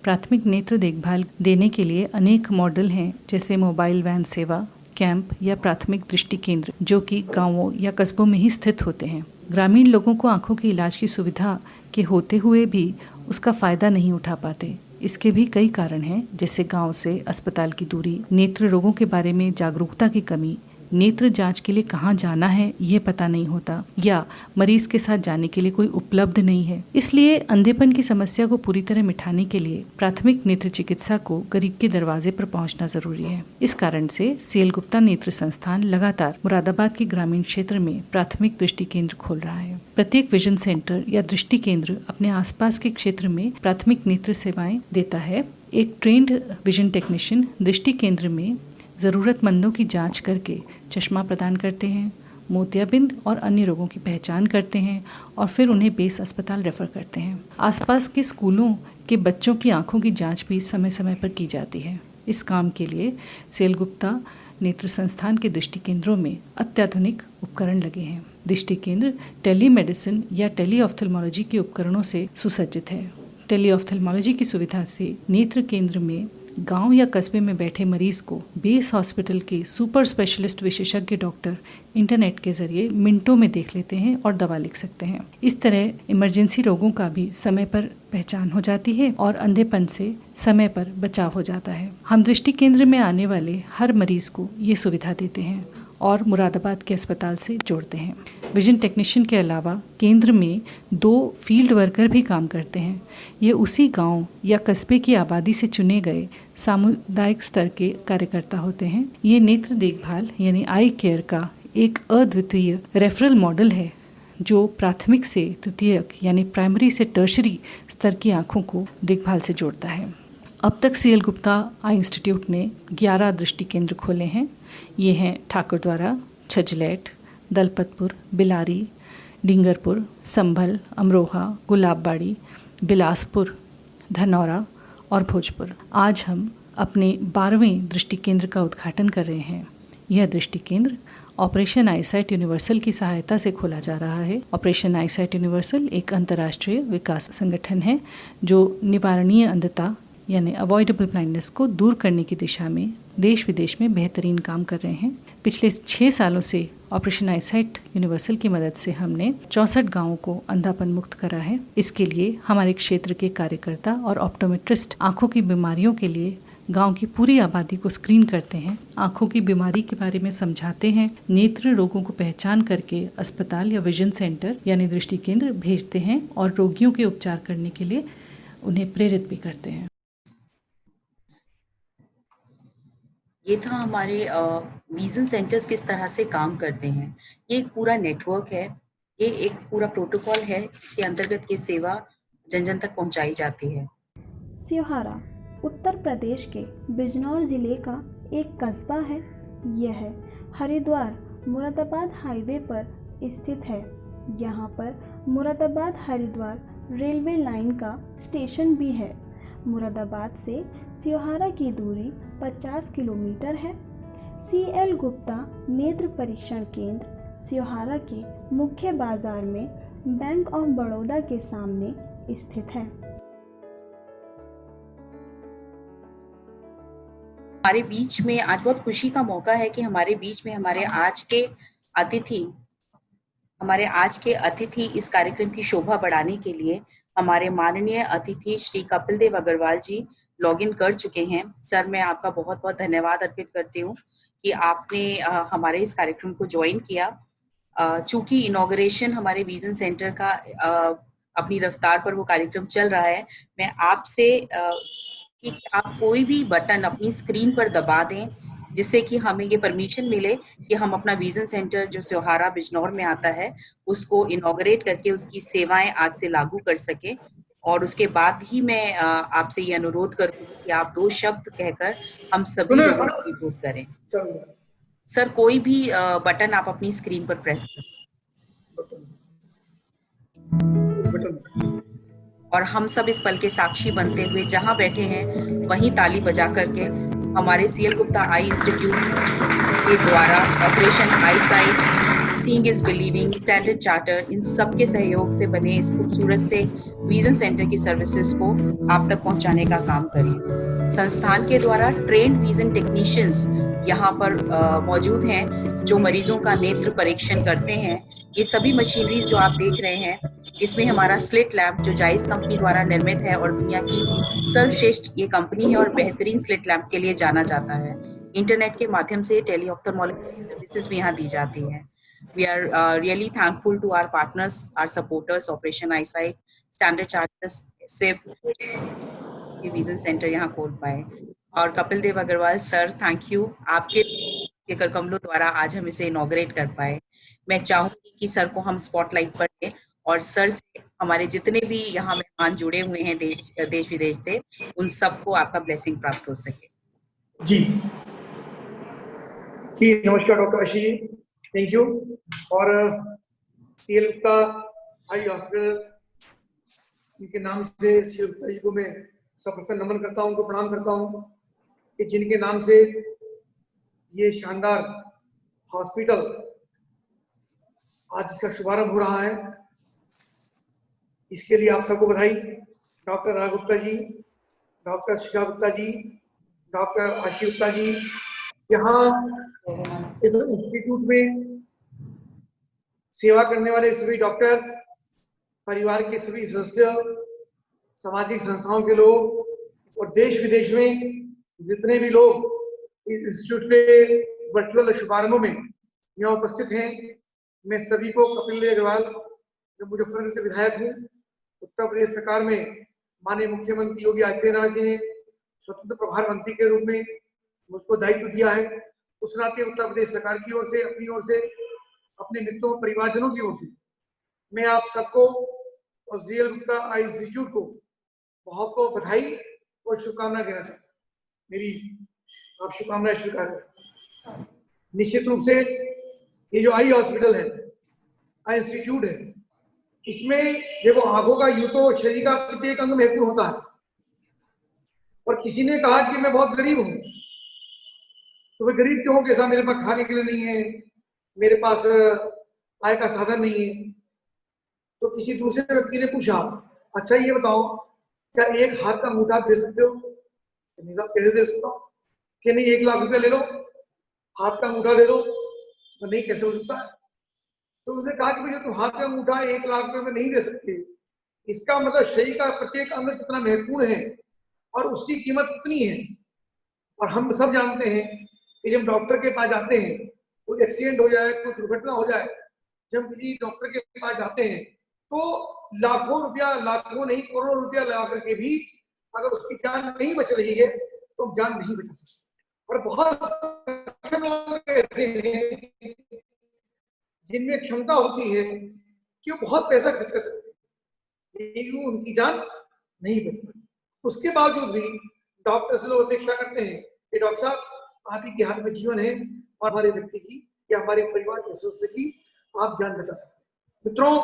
प्राथमिक नेत्र देखभाल देने के लिए अनेक मॉडल हैं, जैसे मोबाइल वैन सेवा, कैंप या प्राथमिक दृष्टि केंद्र, जो कि गांवों या कस्बों में ही स्थित होते हैं। ग्रामीण लोगों को आंखों के इलाज की सुविधा के होते हुए भी उसका फ़ायदा नहीं उठा पाते। इसके भी कई कारण हैं, जैसे गांव से अस्पताल की दूरी, नेत्र रोगों के बारे में जागरूकता की कमी, नेत्र जांच के लिए कहाँ जाना है ये पता नहीं होता, या मरीज के साथ जाने के लिए कोई उपलब्ध नहीं है। इसलिए अंधेपन की समस्या को पूरी तरह मिटाने के लिए प्राथमिक नेत्र चिकित्सा को गरीब के दरवाजे पर पहुंचना जरूरी है। इस कारण से सीएल गुप्ता नेत्र संस्थान लगातार मुरादाबाद के ग्रामीण क्षेत्र में प्राथमिक दृष्टि केंद्र खोल रहा है। प्रत्येक विजन सेंटर या दृष्टि केंद्र अपने आसपास के क्षेत्र में प्राथमिक नेत्र सेवाएं देता है। एक ट्रेंड विजन टेक्नीशियन दृष्टि केंद्र में ज़रूरतमंदों की जांच करके चश्मा प्रदान करते हैं, मोतियाबिंद और अन्य रोगों की पहचान करते हैं और फिर उन्हें बेस अस्पताल रेफर करते हैं। आसपास के स्कूलों के बच्चों की आंखों की जांच भी समय समय पर की जाती है। इस काम के लिए सीएल गुप्ता नेत्र संस्थान के दृष्टि केंद्रों में अत्याधुनिक उपकरण लगे हैं। दृष्टि केंद्र टेलीमेडिसिन या टेलीऑफ्थेल्मोलॉजी के उपकरणों से सुसज्जित है। टेलीऑफ्थेल्मोलॉजी की सुविधा से नेत्र केंद्र में गांव या कस्बे में बैठे मरीज को बेस हॉस्पिटल के सुपर स्पेशलिस्ट विशेषज्ञ डॉक्टर इंटरनेट के जरिए मिनटों में देख लेते हैं और दवा लिख सकते हैं। इस तरह इमरजेंसी रोगों का भी समय पर पहचान हो जाती है और अंधेपन से समय पर बचाव हो जाता है। हम दृष्टि केंद्र में आने वाले हर मरीज को ये सुविधा देते हैं और मुरादाबाद के अस्पताल से जोड़ते हैं। विजन टेक्नीशियन के अलावा केंद्र में 2 फील्ड वर्कर भी काम करते हैं। ये उसी गांव या कस्बे की आबादी से चुने गए सामुदायिक स्तर के कार्यकर्ता होते हैं। ये नेत्र देखभाल यानी आई केयर का एक अद्वितीय रेफरल मॉडल है, जो प्राथमिक से तृतीयक यानी प्राइमरी से टर्शरी स्तर की आँखों को देखभाल से जोड़ता है। अब तक सीएल गुप्ता आई इंस्टीट्यूट ने 11 दृष्टि केंद्र खोले हैं। ये हैं ठाकुरद्वारा, छजलैट, दलपतपुर, बिलारी, डिंगरपुर, संभल, अमरोहा, गुलाबबाड़ी, बिलासपुर, धनौरा और भोजपुर। आज हम अपने 12वें दृष्टि केंद्र का उद्घाटन कर रहे हैं। यह दृष्टि केंद्र ऑपरेशन आईसाइट यूनिवर्सल की सहायता से खोला जा रहा है। ऑपरेशन आईसाइट यूनिवर्सल एक अंतर्राष्ट्रीय विकास संगठन है जो निवारणीय अंधता यानी अवॉइडेबल ब्लाइंडनेस को दूर करने की दिशा में देश विदेश में बेहतरीन काम कर रहे हैं। पिछले 6 सालों से ऑपरेशन आईसाइट यूनिवर्सल की मदद से हमने 64 गांवों को अंधापन मुक्त करा है। इसके लिए हमारे क्षेत्र के कार्यकर्ता और ऑप्टोमेट्रिस्ट आंखों की बीमारियों के लिए गांव की पूरी आबादी को स्क्रीन करते हैं, आंखों की बीमारी के बारे में समझाते हैं, नेत्र रोगों को पहचान करके अस्पताल या विजन सेंटर यानी दृष्टि केंद्र भेजते हैं और रोगियों के उपचार करने के लिए उन्हें प्रेरित भी करते हैं। ये था हमारे विजन सेंटर्स किस तरह से काम करते हैं। ये एक पूरा नेटवर्क है, ये एक पूरा प्रोटोकॉल है जिसके अंतर्गत ये सेवा जन जन तक पहुंचाई जाती है। सियोहारा उत्तर प्रदेश के बिजनौर जिले का एक कस्बा है। यह हरिद्वार मुरादाबाद हाईवे पर स्थित है। यहाँ पर मुरादाबाद हरिद्वार रेलवे लाइन का स्टेशन भी है। मुरादाबाद से सियोहारा की दूरी 50 किलोमीटर है। सीएल गुप्ता नेत्र परीक्षण केंद्र सियोहारा के मुख्य बाजार में बैंक ऑफ बड़ौदा के सामने स्थित है। हमारे बीच में आज बहुत खुशी का मौका है कि हमारे बीच में हमारे आज के अतिथि इस कार्यक्रम की शोभा बढ़ाने के लिए हमारे माननीय अतिथि श्री कपिल देव अग्रवाल जी लॉगिन कर चुके हैं। सर, मैं आपका बहुत बहुत धन्यवाद अर्पित करती हूँ कि आपने हमारे इस कार्यक्रम को ज्वाइन किया। चूंकि इनॉग्रेशन हमारे विजन सेंटर का अपनी रफ्तार पर वो कार्यक्रम चल रहा है, मैं आपसे कि आप कोई भी बटन अपनी स्क्रीन पर दबा दें जिससे कि हमें ये परमिशन मिले कि हम अपना विजन सेंटर जो सियोहारा बिजनौर में आता है उसको इनॉग्रेट करके उसकी सेवाएं आज से लागू कर सके। और उसके बाद ही मैं आपसे ये अनुरोध करूंगी कि आप 2 शब्द कहकर हम सभी लोगों को रिपोर्ट करें। सर कोई भी बटन आप अपनी स्क्रीन पर प्रेस करें और हम सब इस पल के साक्षी बनते हुए जहां बैठे हैं वहीं ताली बजा करके हमारे सीएल गुप्ता आई इंस्टीट्यूट के द्वारा operation eye sight, seeing is believing, Standard Charter, इन सब के सहयोग से बने इस खूबसूरत से विजन सेंटर की सर्विसेज को आप तक पहुंचाने का काम करें। संस्थान के द्वारा ट्रेंड विजन टेक्नीशियंस यहाँ पर मौजूद हैं जो मरीजों का नेत्र परीक्षण करते हैं। ये सभी मशीनरीज जो आप देख रहे हैं, इसमें हमारा स्लिट लैम्प जो जायज कंपनी द्वारा निर्मित है और दुनिया की सर्वश्रेष्ठ ये कंपनी है और बेहतरीन स्लिट लैम्प के लिए जाना जाता है। इंटरनेट के माध्यम से टेली ऑफ्थल्मोलॉजी सर्विसेज भी यहाँ दी जाती है। We are really thankful to our partners, our supporters, Operation Eyesight, Standard Charters, SIP, vision centre यहाँ खोल पाए। और Kapil Dev Agarwal sir, thank you, आपके कर कमलों द्वारा आज हम इसे इनॉग्रेट कर पाए। मैं चाहूंगी कि सर को हम स्पॉटलाइट पर लें और सर से हमारे जितने भी यहाँ मेहमान जुड़े हुए हैं देश विदेश से, उन सबको आपका ब्लेसिंग प्राप्त हो सके। जी नमस्कार डॉक्टर आशी जी, थैंक यू। और सीएल गुप्ता आई हॉस्पिटल इनके नाम से सीएल गुप्ता जी को मैं सर्वप्रथम नमन करता हूं, उनको प्रणाम करता हूं कि जिनके नाम से ये शानदार हॉस्पिटल आज इसका शुभारंभ हो रहा है। इसके लिए आप सबको बधाई। डॉक्टर राघव गुप्ता जी, डॉक्टर शिखा गुप्ता जी, डॉक्टर आशी गुप्ता जी, यहाँ इस इंस्टीट्यूट में सेवा करने वाले सभी डॉक्टर्स, परिवार के सभी सदस्य, सामाजिक संस्थाओं के लोग और देश विदेश में जितने भी लोग इस इंस्टीट्यूट के वर्चुअल शुभारंभ में यहाँ उपस्थित हैं, मैं सभी को कपिल देव अग्रवाल, जो मुजफ्फरनगर से विधायक हूँ, उत्तर प्रदेश सरकार में माननीय मुख्यमंत्री योगी आदित्यनाथ जी ने स्वतंत्र प्रभार मंत्री के रूप में मुझको दायित्व दिया है। उस नाते उत्तर प्रदेश सरकार की ओर से, अपनी ओर से, अपने मित्रों परिवारजनों की ओर से मैं आप सबको और सीएल गुप्ता आई इंस्टीट्यूट को बहुत बहुत बधाई और शुभकामनाएं देना चाहता हूँ। मेरी आप शुभकामनाएं स्वीकार करें। निश्चित रूप से ये जो आई हॉस्पिटल है, आई इंस्टीट्यूट है, इसमें देखो आंखों का यूं तो शरीर का प्रत्येक अंग महत्वपूर्ण होता है, और किसी ने कहा कि मैं बहुत गरीब हूँ, तो मैं गरीब क्यों हूँ, कैसा मेरे पास खाने के लिए नहीं है, मेरे पास आय का साधन नहीं है। तो किसी दूसरे व्यक्ति ने पूछा, अच्छा ये बताओ क्या एक हाथ का अंगूठा दे सकते हो? कैसे दे सकता हूँ? कि नहीं 1 लाख रुपया ले लो, हाथ का अंगूठा दे दो। तो नहीं, कैसे हो सकता है? तो उसने कहा कि मुझे तुम हाथ का अंगूठा 1 लाख रुपये में नहीं दे सकते, इसका मतलब शरीर का प्रत्येक अंग कितना महत्वपूर्ण है और उसकी कीमत कितनी है। और हम सब जानते हैं कि जब डॉक्टर के पास जाते हैं, कोई एक्सीडेंट हो जाए, कोई दुर्घटना हो जाए, जब किसी डॉक्टर के पास जाते हैं तो लाखों रुपया, लाखों नहीं करोड़ों रुपया लगा करके भी अगर उसकी जान नहीं बच रही है तो जान नहीं बचा सकते। और बहुत लोग ऐसे हैं जिनमें क्षमता होती है कि वो बहुत पैसा खर्च कर सकते हैं, लेकिन उनकी जान नहीं बच पाती। उसके बावजूद भी डॉक्टर से लोग अपेक्षा करते हैं कि डॉक्टर साहब आप ही के हाथ में जीवन है और हमारे व्यक्ति की या हमारे परिवार के सदस्य की आप जान बचा सकते हैं। मित्रों,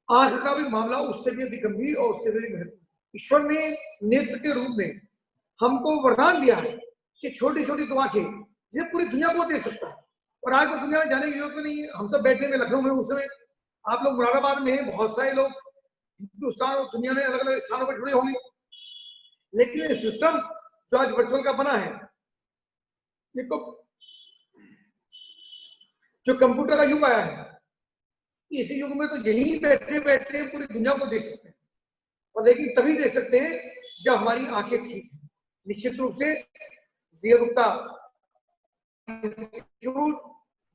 आंख का भी मामला उससे भी अधिक गंभीर और उससे भी महत्वपूर्ण। ईश्वर ने नेत्र के रूप में हमको वरदान दिया है कि छोटी छोटी दो आंखें जिसे पूरी दुनिया को देख सकता है। और आज तो दुनिया में जाने की जरूरत नहीं है। हम सब बैठे में लखनऊ में, उस समय आप लोग मुरादाबाद में हैं, बहुत सारे लोग हिंदुस्तान और दुनिया में अलग अलग स्थानों पर जुड़े होंगे, लेकिन ये सिस्टम जो आज वर्चुअल का बना है, देखो जो कंप्यूटर का युग आया है, इस युग में तो यही बैठे बैठे पूरी दुनिया को देख सकते हैं, और लेकिन तभी देख सकते हैं जब हमारी आंखें ठीक है। निश्चित रूप से सीएल गुप्ता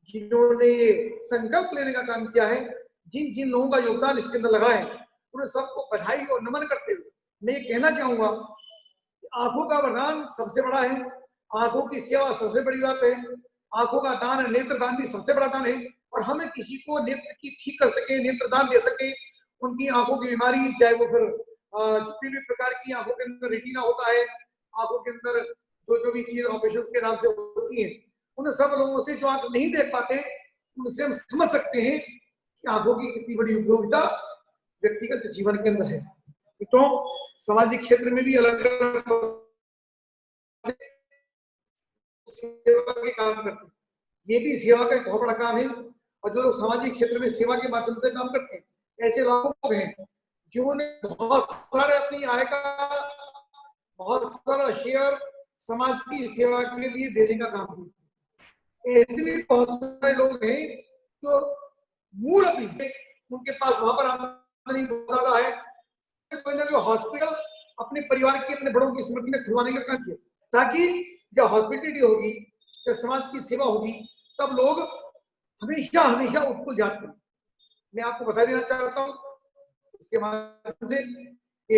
जिन्होंने ये संकल्प लेने का काम किया है, जिन जिन लोगों का योगदान इसके अंदर लगा है, उन्हें सबको बधाई और नमन करते हुए मैं ये कहना चाहूंगा कि आंखों का वरदान सबसे बड़ा है, आंखों की सेवा सबसे बड़ी बात है, आंखों का दान, नेत्र दान भी सबसे बड़ा दान है। और हमें किसी को नेत्र की ठीक कर सके, नेत्र दान दे सके, उनकी आंखों की बीमारी, चाहे वो फिर जितनी भी प्रकार की आंखों के अंदर रेटिना होता है, आंखों के अंदर जो जो भी चीज ऑपरेशन के नाम से होती है, उन सब लोगों से जो आंख नहीं देख पाते, उनसे हम समझ सकते हैं कि आंखों की कितनी बड़ी उपयोगिता व्यक्तिगत जीवन के अंदर है। तो सामाजिक क्षेत्र में भी अलग अलग सेवा के काम करते हैं, ये भी सेवा का एक बहुत बड़ा काम है। और जो लोग सामाजिक क्षेत्र में सेवा के माध्यम से काम करते हैं, ऐसे लोग हैं जिन्होंने बहुत सारे अपनी आय का बहुत सारा शेयर समाज की सेवा के लिए देने का काम किया। ऐसे भी बहुत सारे लोग हैं जो मूल अपनी उनके पास वहां पर आमदनी बहुत ज्यादा है, तो हॉस्पिटल अपने परिवार की अपने बड़ों की स्मृति में खुलवाने का काम किया, ताकि जब हॉस्पिटलिटी होगी, जब समाज की सेवा होगी, तब लोग हमेशा हमेशा उसको याद करें। मैं आपको बता देना चाहता हूँ इसके माध्यम से कि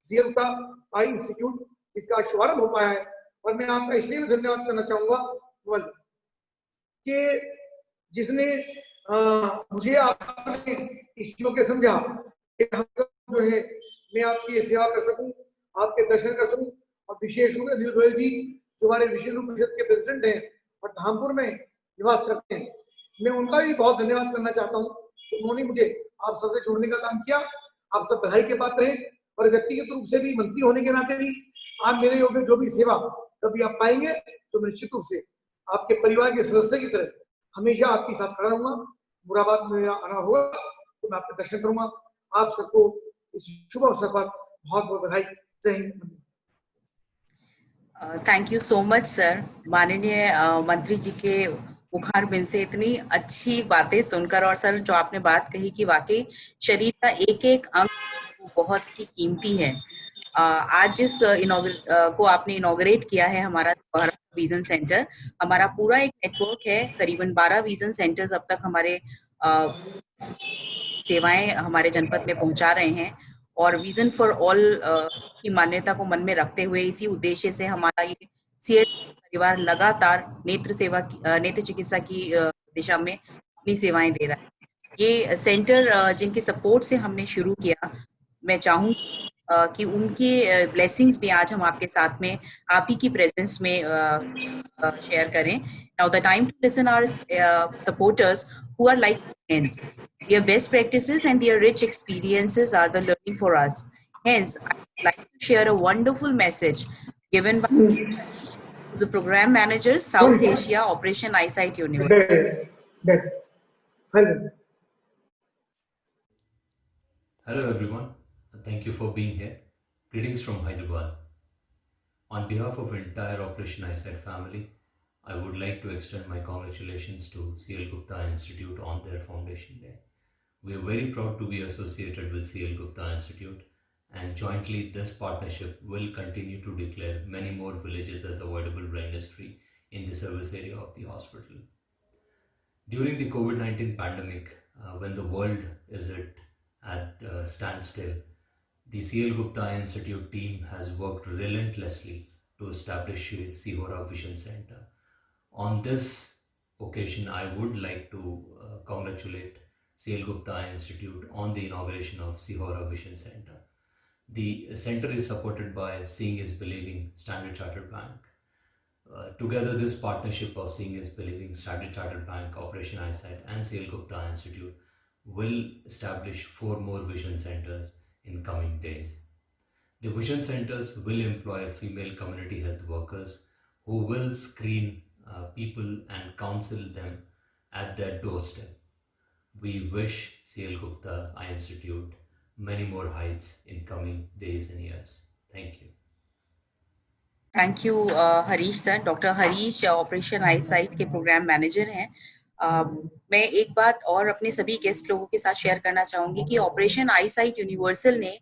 सीएल गुप्ता आई इंस्टीट्यूट इसका शुभारंभ हो पाया है। और मैं आपका इसलिए भी धन्यवाद करना चाहूंगा कि जिसने मुझे आपने इस चीजों के समझा कि हम सब जो है मैं आपकी सेवा कर सकूं, आपके दर्शन कर सकूं। और विशेष रूप से अनिल गोयल जी जो हमारे विशेष रूप परिषद के प्रेसिडेंट हैं और धामपुर में निवास करते हैं, मैं उनका भी बहुत धन्यवाद करना चाहता हूँ। उन्होंने मुझे आप सबसे जोड़ने का काम किया। आप सब बधाई के पात्र हैं। और व्यक्तिगत रूप से भी मंत्री होने के नाते भी आप मेरे योग्य जो भी सेवा कभी आप पाएंगे तो निश्चित रूप से आपके परिवार के सदस्य की तरह हमेशा आपके साथ खड़ा रहूंगा। मुराबाद में मेरा आना होगा तो मैं आपके दर्शन करूंगा। आप सबको इस शुभ अवसर पर बहुत बहुत बधाई। जय Hind. Thank you so much sir. माननीय मंत्री जी के मुखार बिन से इतनी अच्छी बातें सुनकर, और सर जो आपने बात कही कि वाकई शरीर का एक एक अंग बहुत ही कीमती है। आज जिस को आपने इनॉग्रेट किया है हमारा विजन सेंटर, हमारा पूरा एक नेटवर्क है, करीबन 12 विजन सेंटर्स अब तक हमारे सेवाएं हमारे जनपद में पहुंचा रहे हैं। और विजन फॉर ऑल की मान्यता को मन में रखते हुए इसी उद्देश्य से हमारा ये सीएल परिवार लगातार नेत्र चिकित्सा की दिशा में अपनी सेवाएं दे रहा है। ये सेंटर जिनके सपोर्ट से हमने शुरू किया, मैं चाहूँ कि उनके ब्लेसिंग्स भी आज हम आपके साथ में आप ही की प्रेजेंस में शेयर करें। Now the time to listen our supporters who are like friends. Their best practices and their rich experiences are the learning for us. Hence, I would like to share a wonderful message given by Harish, who's a program manager, South Asia, Operation Eyesight University. Hello everyone, thank you for being here. Greetings from Hyderabad. On behalf of entire Operation Eyesight family, I would like to extend my congratulations to CL Gupta Institute on their foundation day. We are very proud to be associated with CL Gupta Institute, and jointly this partnership will continue to declare many more villages as avoidable blindness free in the service area of the hospital. During the COVID-19 pandemic, when the world is at standstill, the CL Gupta Institute team has worked relentlessly to establish Sihora Vision Center. On this occasion, I would like to congratulate CL Gupta Institute on the inauguration of Sihora Vision Center. The center is supported by Seeing is Believing Standard Chartered Bank. Together, this partnership of Seeing is Believing Standard Chartered Bank, Operation Eyesight and CL Gupta Institute will establish 4 more vision centers in coming days. The vision centers will employ female community health workers who will screen people and counsel them at their doorstep. We wish CL Gupta Eye Institute many more heights in coming days and years. Thank you. Thank you Harish sir. Doctor Harish operation eyesight के programme manager हैं। मैं एक बात और अपने सभी guest लोगों के साथ शेयर करना चाहूंगी कि ऑपरेशन आईसाइट यूनिवर्सल ने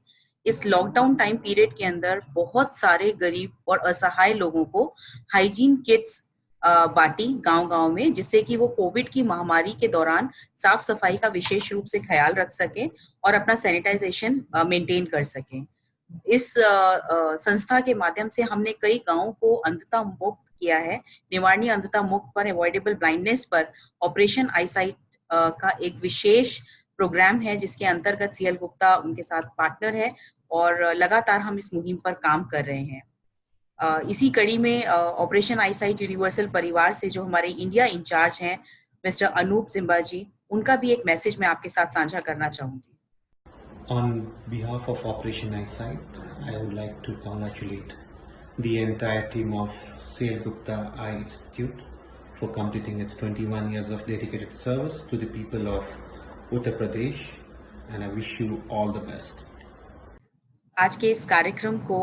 इस लॉकडाउन टाइम पीरियड के अंदर बहुत सारे गरीब और असहाय लोगों को हाइजीन किट्स बांटी गांव-गांव में, जिससे कि वो कोविड की महामारी के दौरान साफ सफाई का विशेष रूप से ख्याल रख सकें और अपना सैनिटाइजेशन मेंटेन कर सकें। इस संस्था के माध्यम से हमने कई गांवों को अंधता मुक्त किया है। निवारणी अंधता मुक्त पर, अवॉइडेबल ब्लाइंडनेस पर ऑपरेशन आईसाइट का एक विशेष प्रोग्राम है, जिसके अंतर्गत सीएल गुप्ता उनके साथ पार्टनर है और लगातार हम इस मुहिम पर काम कर रहे हैं। इसी कड़ी में ऑपरेशन आईसाइट यूनिवर्सल परिवार से जो हमारे इंडिया इंचार्ज हैं मिस्टर अनूप जिम्बा जी, उनका भी एक मैसेज मैं आपके साथ साझा करना चाहूँगी। On behalf of Operation Eyesight, I would like to congratulate the entire team of CL Gupta Eye Institute for completing its 21 years of dedicated service to the people of Uttar Pradesh, and I wish you all the best. आज के इस कार्यक्रम को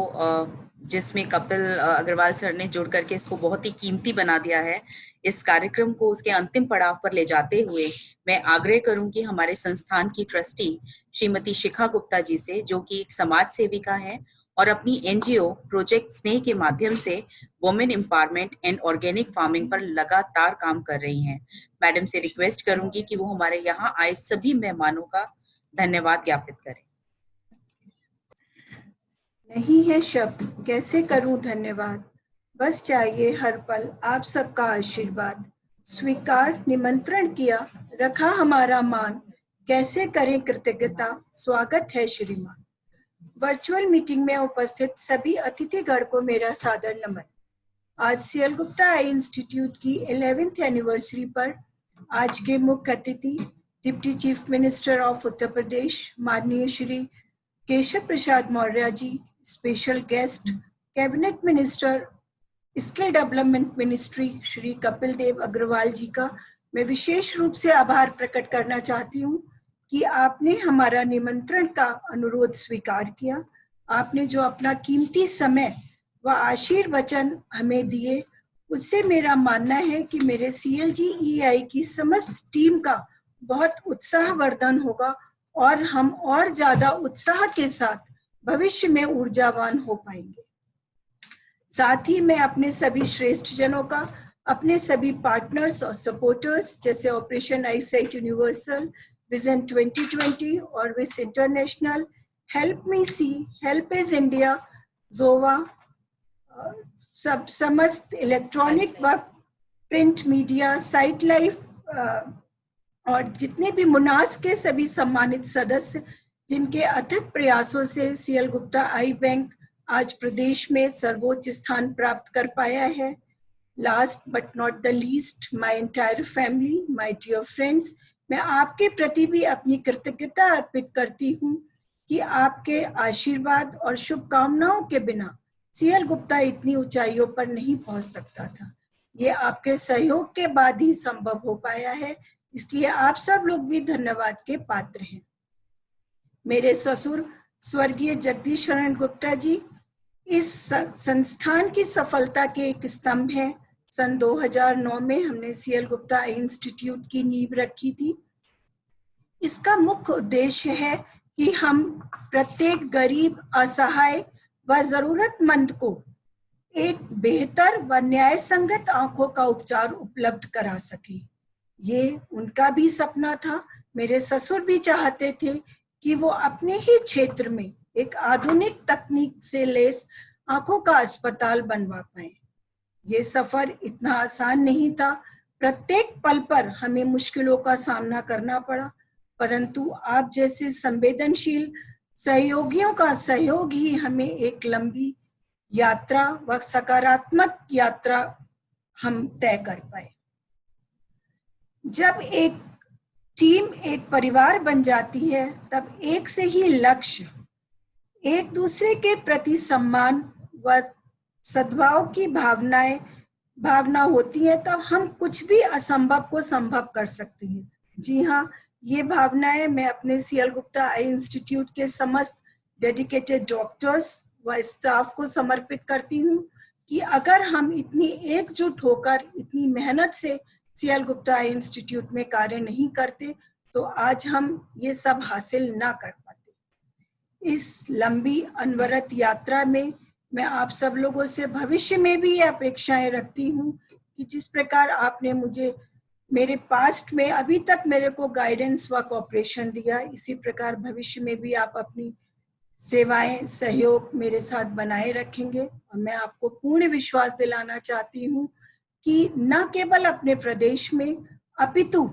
जिसमें Kapil Agarwal sir ने जुड़ करके इसको बहुत ही कीमती बना दिया है, इस कार्यक्रम को उसके अंतिम पड़ाव पर ले जाते हुए मैं आग्रह करूंगी हमारे संस्थान की ट्रस्टी श्रीमती शिखा गुप्ता जी से, जो कि एक समाज सेविका है और अपनी एनजीओ प्रोजेक्ट स्नेह के माध्यम से women empowerment and organic farming पर लगातार काम कर रही हैं। मैडम से रिक्वेस्ट करूंगी कि वो हमारे यहाँ आए सभी मेहमानों का धन्यवाद ज्ञापित करें। नहीं है शब्द कैसे करूं धन्यवाद, बस चाहिए हर पल आप सबका आशीर्वाद। स्वीकार निमंत्रण किया, रखा हमारा मान, कैसे करें कृतज्ञता, स्वागत है श्रीमान। वर्चुअल मीटिंग में उपस्थित सभी अतिथिगण को मेरा सादर नमन। आज सीएल गुप्ता आई इंस्टीट्यूट की 11th एनिवर्सरी पर आज के मुख्य अतिथि deputy chief minister of Uttar Pradesh माननीय Shri Keshav Prasad Maurya ji, special guest cabinet minister skill development ministry Shri Kapil Dev Agarwal ji का मैं विशेष रूप से आभार प्रकट करना चाहती हूँ कि आपने हमारा निमंत्रण का अनुरोध स्वीकार किया। आपने जो अपना कीमती समय व आशीर्वचन हमें दिए, उससे मेरा मानना है कि मेरे CLGEI की समस्त टीम का बहुत उत्साहवर्धन होगा और हम और ज्यादा उत्साह के साथ भविष्य में ऊर्जावान हो पाएंगे। साथ ही मैं अपने सभी श्रेष्ठ जनों का, अपने सभी पार्टनर्स और सपोर्टर्स जैसे ऑपरेशन आईसाइट यूनिवर्सल, विजन 2020 और VIS international, help me see, help is India, जोवा, सब समस्त इलेक्ट्रॉनिक व प्रिंट मीडिया, साइट लाइफ और जितने भी मुनास के सभी सम्मानित सदस्य जिनके अथक प्रयासों से सीएल गुप्ता आई बैंक आज प्रदेश में सर्वोच्च स्थान प्राप्त कर पाया है। Last but not the least, my entire family, my dear friends, मैं आपके प्रति भी अपनी कृतज्ञता अर्पित करती हूँ कि आपके आशीर्वाद और शुभकामनाओं के बिना सीएल गुप्ता इतनी ऊंचाइयों पर नहीं पहुंच सकता था। ये आपके सहयोग के बाद ही संभव हो पाया है, इसलिए आप सब लोग भी धन्यवाद के पात्र हैं। मेरे ससुर स्वर्गीय जगदीश शरण गुप्ता जी इस संस्थान की सफलता के एक स्तंभ हैं। सन 2009 में हमने सीएल गुप्ता आई इंस्टीट्यूट की नींव रखी थी। इसका मुख्य उद्देश्य है कि हम प्रत्येक गरीब, असहाय व जरूरतमंद को एक बेहतर व न्याय संगत आंखों का उपचार उपलब्ध करा सके। ये उनका भी सपना था। मेरे ससुर भी चाहते थे कि वो अपने ही क्षेत्र में एक आधुनिक तकनीक से लैस आंखों का अस्पताल बनवा पाए। ये सफर इतना आसान नहीं था। प्रत्येक पल पर हमें मुश्किलों का सामना करना पड़ा, परंतु आप जैसे संवेदनशील सहयोगियों का सहयोग ही हमें एक लंबी यात्रा व सकारात्मक यात्रा हम तय कर पाए। जब एक टीम, एक परिवार बन जाती है, तब एक से ही लक्ष्य, एक दूसरे के प्रति सम्मान व सद्भाव की भावना होती है, तब हम कुछ भी असंभव को संभव कर सकते हैं। जी हाँ, ये भावनाएं मैं अपने सीएल गुप्ता आई इंस्टीट्यूट के समस्त डेडिकेटेड डॉक्टर्स व स्टाफ को समर्पित करती हूँ कि अगर हम इतनी एकजुट होकर इतनी मेहनत से सीएल गुप्ता आई इंस्टीट्यूट में कार्य नहीं करते तो आज हम ये सब हासिल ना कर पाते। इस लंबी अनवरत यात्रा में मैं आप सब लोगों से भविष्य में भी ये अपेक्षाएं रखती हूँ कि जिस प्रकार आपने मुझे मेरे पास्ट में अभी तक मेरे को गाइडेंस व कोऑपरेशन दिया, इसी प्रकार भविष्य में भी आप अपनी सेवाएं, सहयोग मेरे साथ बनाए रखेंगे। और मैं आपको पूर्ण विश्वास दिलाना चाहती हूँ कि न केवल अपने प्रदेश में अपितु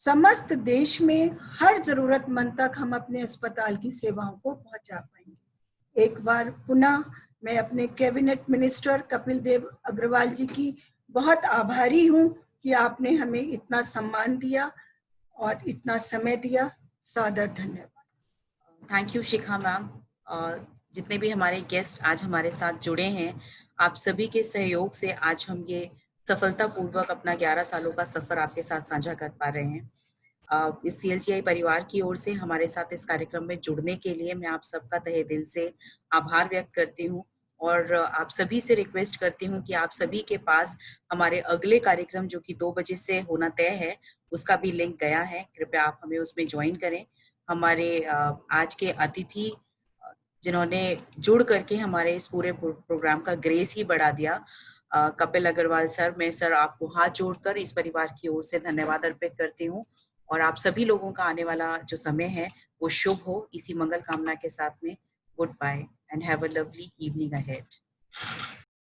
समस्त देश में हर जरूरतमंद तक हम अपने अस्पताल की सेवाओं को पहुंचा पाएंगे। एक बार पुनः मैं अपने कैबिनेट मिनिस्टर कपिल देव अग्रवाल जी की बहुत आभारी हूँ कि आपने हमें इतना सम्मान दिया और इतना समय दिया। सादर धन्यवाद। Thank you Shikha ma'am. जितने भी हमारे गेस्ट आज हमारे साथ जुड़े हैं, आप सभी के सहयोग से आज हम ये सफलतापूर्वक अपना 11 सालों का सफर आपके साथ साझा कर पा रहे हैं। इस CLGI परिवार की ओर से हमारे साथ इस कार्यक्रम में जुड़ने के लिए मैं आप सबका तहे दिल से आभार व्यक्त करती हूँ और आप सभी से रिक्वेस्ट करती हूँ कि आप सभी के पास हमारे अगले कार्यक्रम जो कि 2 बजे से होना तय है, उसका भी लिंक गया है। कृपया आप हमें उसमें ज्वाइन करें। हमारे आज के अतिथि जिन्होंने जुड़ करके हमारे इस पूरे प्रोग्राम का ग्रेस ही बढ़ा दिया, कपिल अग्रवाल सर, मैं सर आपको हाथ जोड़कर इस परिवार की ओर से धन्यवाद अर्पित करती हूँ और आप सभी लोगों का आने वाला जो समय है वो शुभ हो। इसी मंगल कामना के साथ में good bye and have a lovely evening ahead.